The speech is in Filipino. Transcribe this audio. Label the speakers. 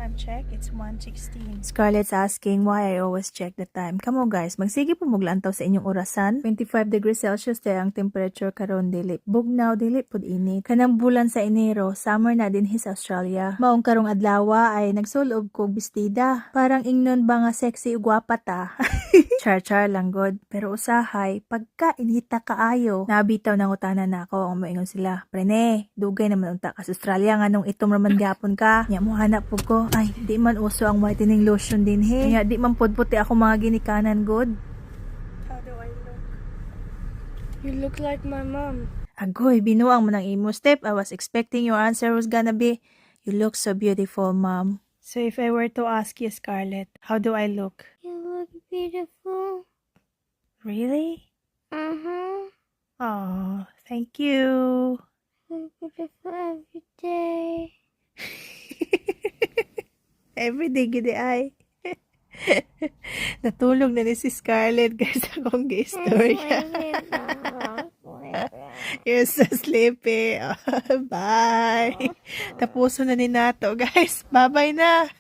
Speaker 1: Time check, it's 1:16.
Speaker 2: Scarlett's asking why I always check the time. Kamo guys, magsige po muglantaw sa inyong orasan. 25 degrees Celsius tayo ang temperature karon dili. Bugnaw dili pud init. Kanang bulan sa Enero, summer na din sa Australia. Maong karong adlaw ay nagsulob kog bestida. Parang ingnon ba nga sexy ug gwapa ta. Char-char lang god. Pero usahay, pagka inita kaayo, nabitaw nang utanan na ako ang moingon sila. Prene, dugay naman unta ka sa Australia nganong itom raman gyapon ka. Nya mo hanap pud ko. Ay, di man uso ang whitening lotion din he. Nya di man pud puti ako mga ginikanan god.
Speaker 1: How do I look? You look like my mom.
Speaker 2: Agoy, binuang mo ng imo step. I was expecting your answer was gonna be, you look so beautiful, mom.
Speaker 1: So if I were to ask you, Scarlett, how do I look?
Speaker 3: You look beautiful.
Speaker 1: Really?
Speaker 3: Uh-huh.
Speaker 1: Oh, thank you.
Speaker 3: You look beautiful every day.
Speaker 1: Everyday gidi ay. Natulog na ni si Scarlett guys akong gistorya. You're so sleepy. Bye. Tapuso na ni nato guys. Bye-bye na.